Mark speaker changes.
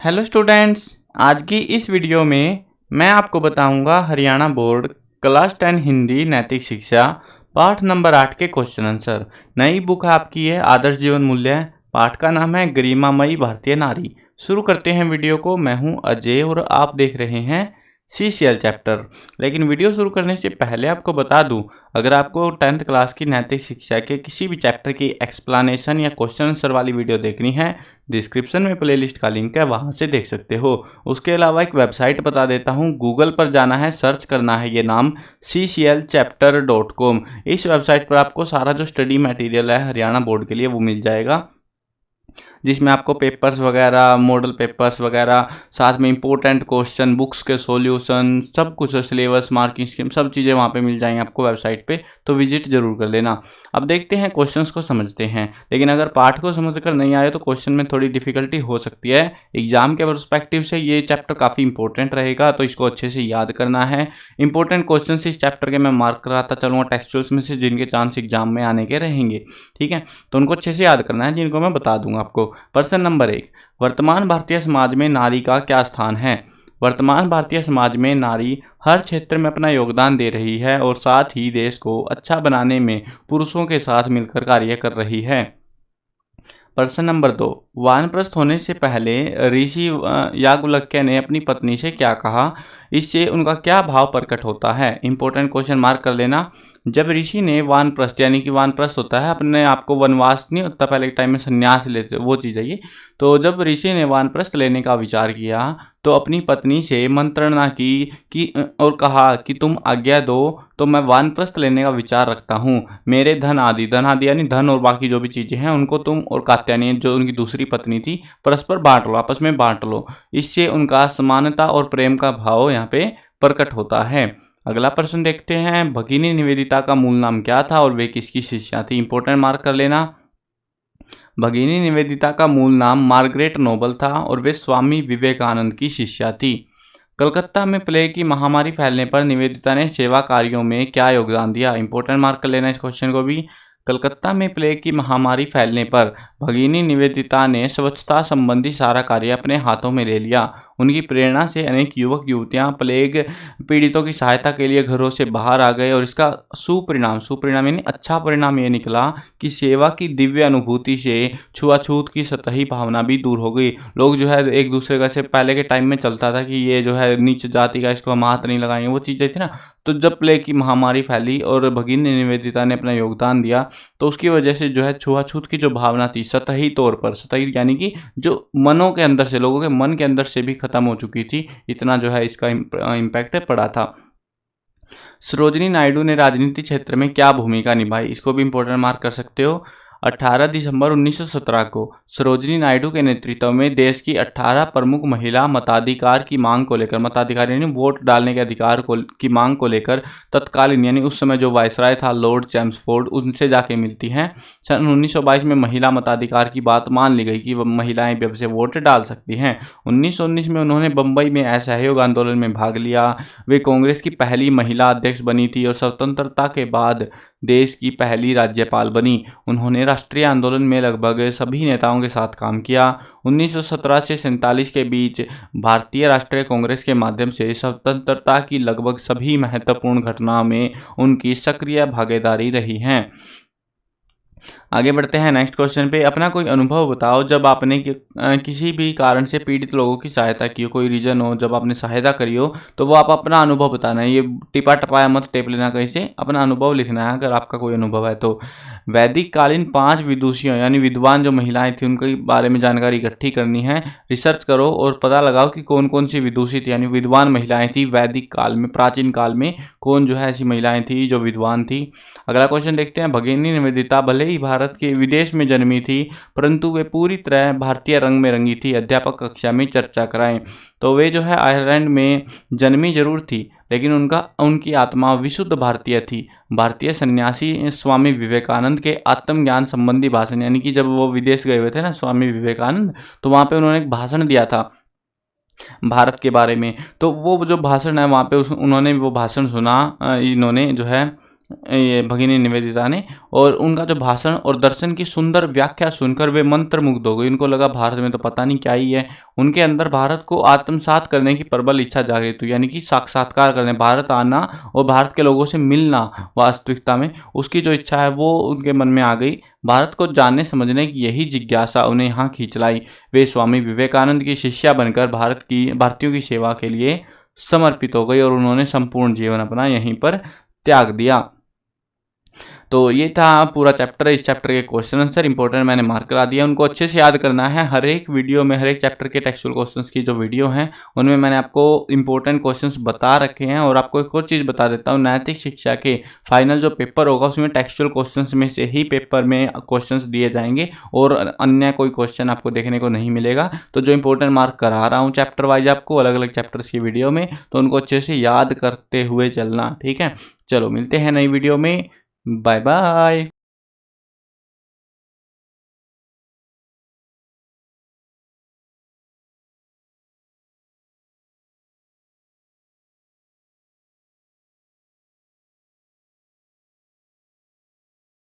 Speaker 1: Hello students, आज की इस वीडियो में मैं आपको बताऊंगा हरियाणा बोर्ड क्लास 10 हिंदी नैतिक शिक्षा पाठ नंबर 8 के क्वेश्चन आंसर। नई बुक आपकी है आदर्श जीवन मूल्य। पाठ का नाम है गरिमामयी भारतीय नारी। शुरू करते हैं वीडियो को। मैं हूं अजय और आप देख रहे हैं CCL चैप्टर। लेकिन वीडियो शुरू करने से पहले आपको बता दूं, अगर आपको 10th क्लास की नैतिक शिक्षा के किसी भी चैप्टर की एक्सप्लेनेशन या क्वेश्चन आंसर वाली वीडियो देखनी है, डिस्क्रिप्शन में प्लेलिस्ट का लिंक है, वहां से देख सकते हो। उसके अलावा एक वेबसाइट बता देता हूं, गूगल पर जाना है, सर्च करना है ये नाम cclchapter.com। इस वेबसाइट पर आपको सारा जो स्टडी मटेरियल है हरियाणा बोर्ड के लिए वो मिल जाएगा, जिसमें आपको पेपर्स वगैरह, मॉडल पेपर्स वगैरह, साथ में इंपॉर्टेंट क्वेश्चन, बुक्स के सॉल्यूशन, सब कुछ, सिलेबस, मार्किंग स्कीम, सब चीज़ें वहाँ पे मिल जाएंगी आपको वेबसाइट पे, तो विजिट जरूर कर लेना। अब देखते हैं क्वेश्चंस को समझते हैं। लेकिन अगर पाठ को समझकर नहीं आए तो क्वेश्चन में थोड़ी डिफिकल्टी हो सकती है। एग्जाम के पर्सपेक्टिव से ये चैप्टर काफ़ी इंपॉर्टेंट रहेगा, तो इसको अच्छे से याद करना है। इंपॉर्टेंट क्वेश्चन इस चैप्टर के मैं मार्क कराता चलूँगा टेक्सचुअल्स में से, जिनके चांस एग्जाम में आने के रहेंगे। ठीक है, तो उनको अच्छे से याद करना है, जिनको मैं बता दूंगा आपको। प्रश्न नंबर 1, वर्तमान भारतीय समाज में नारी का क्या स्थान है? वर्तमान भारतीय समाज में नारी हर क्षेत्र में अपना योगदान दे रही है और साथ ही देश को अच्छा बनाने में पुरुषों के साथ मिलकर कार्य कर रही है। प्रश्न नंबर 2, वानप्रस्थ होने से पहले ऋषि याज्ञवल्क्य ने अपनी पत्नी से क्या कहा? इससे उनका क्या भाव प्रकट होता है? इंपॉर्टेंट क्वेश्चन मार्क कर लेना। जब ऋषि ने वानप्रस्थ, यानी कि वानप्रस्थ होता है अपने आप को, वनवास नहीं होता पहले के टाइम में, संन्यास लेते, वो चीज़ है ये। तो जब ऋषि ने वानप्रस्थ लेने का विचार किया तो अपनी पत्नी से मंत्रणा की और कहा कि तुम आज्ञा दो तो मैं वानप्रस्थ लेने का विचार रखता हूँ। मेरे धन आदि यानी धन और बाकी जो भी चीज़ें हैं उनको तुम और कात्यायनी, जो उनकी दूसरी पत्नी थी, परस्पर बांट लो, आपस में बांट लो। इससे उनका समानता और प्रेम का भाव यहाँ पे प्रकट होता है। अगला प्रश्न देखते हैं, भगिनी निवेदिता का मूल नाम क्या था और वे किसकी शिष्या थी? इंपॉर्टेंट मार्क कर लेना। भगिनी निवेदिता का मूल नाम मार्गरेट नोबल था और वे स्वामी विवेकानंद की शिष्या थी। कलकत्ता में प्लेग की महामारी फैलने पर निवेदिता ने सेवा कार्यों में क्या योगदान दिया? इंपॉर्टेंट मार्क कर लेना इस क्वेश्चन को भी। कलकत्ता में प्लेग की महामारी फैलने पर भगिनी निवेदिता ने स्वच्छता संबंधी सारा कार्य अपने हाथों में ले लिया। उनकी प्रेरणा से अनेक युवक युवतियां प्लेग पीड़ितों की सहायता के लिए घरों से बाहर आ गए और इसका सुपरिणाम यानी अच्छा परिणाम ये निकला कि सेवा की दिव्य अनुभूति से छुआछूत की सतही भावना भी दूर हो गई। लोग जो है एक दूसरे का से, पहले के टाइम में चलता था कि ये जो है नीच जाति का, इसको हम हाथ नहीं लगाएंगे, वो चीज़ें थी ना। तो जब प्लेग की महामारी फैली और भगिनी निवेदिता ने अपना योगदान दिया तो उसकी वजह से जो है छुआछूत की जो भावना थी सतही तौर पर, सतही यानी कि जो मनों के अंदर से, लोगों के मन के अंदर से भी खत्म हो चुकी थी। इतना जो है इसका इम्पैक्ट पड़ा था। सरोजिनी नायडू ने राजनीति क्षेत्र में क्या भूमिका निभाई? इसको भी इंपॉर्टेंट मार्क कर सकते हो। 18 दिसंबर 1917 को सरोजिनी नायडू के नेतृत्व में देश की 18 प्रमुख महिला मताधिकार की मांग को लेकर, मताधिकार यानी वोट डालने के अधिकार की मांग को लेकर तत्कालीन, यानी उस समय जो वायसराय था लॉर्ड चैम्सफोर्ड, उनसे जाके मिलती हैं। सन 1922 में महिला मताधिकार की बात मान ली गई कि वह महिलाएं भी अब से वोट डाल सकती हैं। 1919 में उन्होंने बम्बई में असहयोग आंदोलन में भाग लिया। वे कांग्रेस की पहली महिला अध्यक्ष बनी थी और स्वतंत्रता के बाद देश की पहली राज्यपाल बनी। उन्होंने राष्ट्रीय आंदोलन में लगभग सभी नेताओं के साथ काम किया। 1917 से 47 के बीच भारतीय राष्ट्रीय कांग्रेस के माध्यम से स्वतंत्रता की लगभग सभी महत्वपूर्ण घटनाओं में उनकी सक्रिय भागीदारी रही है। आगे बढ़ते हैं नेक्स्ट क्वेश्चन पे। अपना कोई अनुभव बताओ जब आपने किसी भी कारण से पीड़ित लोगों की सहायता की हो, कोई रीजन हो जब आपने सहायता करी हो, तो वो आप अपना अनुभव बताना है। ये टिपा टपाया मत टेप लेना कहीं से, अपना अनुभव लिखना है अगर आपका कोई अनुभव है तो। वैदिक कालीन 5 विदुषियों यानी विद्वान जो महिलाएं थी उनके बारे में जानकारी इकट्ठी करनी है। रिसर्च करो और पता लगाओ कि कौन कौन सी विदुषी थी यानी विद्वान महिलाएं थी वैदिक काल में, प्राचीन काल में कौन जो है ऐसी महिलाएं थी जो विद्वान थी। अगला क्वेश्चन देखते हैं। भगिनी निवेदिता भले ही भारत के विदेश में जन्मी थी परंतु वे पूरी तरह भारतीय रंग में रंगी थी। अध्यापक कक्षा में चर्चा कराएं। तो वे जो है आयरलैंड में जन्मी जरूर थी लेकिन उनकी आत्मा विशुद्ध भारतीय थी। भारतीय सन्यासी स्वामी विवेकानंद के आत्मज्ञान संबंधी भाषण, यानी कि जब वो विदेश गए हुए थे ना स्वामी विवेकानंद, तो वहाँ पे उन्होंने एक भाषण दिया था भारत के बारे में। तो वो जो भाषण है वहाँ पे उन्होंने वो भाषण सुना, इन्होंने जो है ये भगिनी निवेदिता ने, और उनका जो भाषण और दर्शन की सुंदर व्याख्या सुनकर वे मंत्रमुग्ध हो गई। उनको लगा भारत में तो पता नहीं क्या ही है। उनके अंदर भारत को आत्मसात करने की प्रबल इच्छा जागृत हुई, यानी कि साक्षात्कार करने, भारत आना और भारत के लोगों से मिलना वास्तविकता में, उसकी जो इच्छा है वो उनके मन में आ गई। भारत को जानने समझने की यही जिज्ञासा उन्हें यहाँ खींच लाई। वे स्वामी विवेकानंद की शिष्या बनकर भारतीयों की सेवा के लिए समर्पित हो गई और उन्होंने संपूर्ण जीवन अपना यहीं पर त्याग दिया। तो ये था पूरा चैप्टर। इस चैप्टर के क्वेश्चन आंसर इंपॉर्टेंट मैंने मार्क करा दिया, उनको अच्छे से याद करना है। हर एक वीडियो में, हर एक चैप्टर के टेक्सचुअल क्वेश्चंस की जो वीडियो हैं उनमें मैंने आपको इंपॉर्टेंट क्वेश्चंस बता रखे हैं। और आपको एक और चीज़ बता देता हूँ, नैतिक शिक्षा के फाइनल जो पेपर होगा उसमें टेक्सचुअल क्वेश्चंस में से ही पेपर में क्वेश्चंस दिए जाएंगे और अन्य कोई क्वेश्चन आपको देखने को नहीं मिलेगा। तो जो इंपॉर्टेंट मार्क करा रहा हूँ चैप्टर वाइज आपको अलग अलग चैप्टर्स की वीडियो में, तो उनको अच्छे से याद करते हुए चलना, ठीक है। चलो मिलते हैं नई वीडियो में, बाय बाय।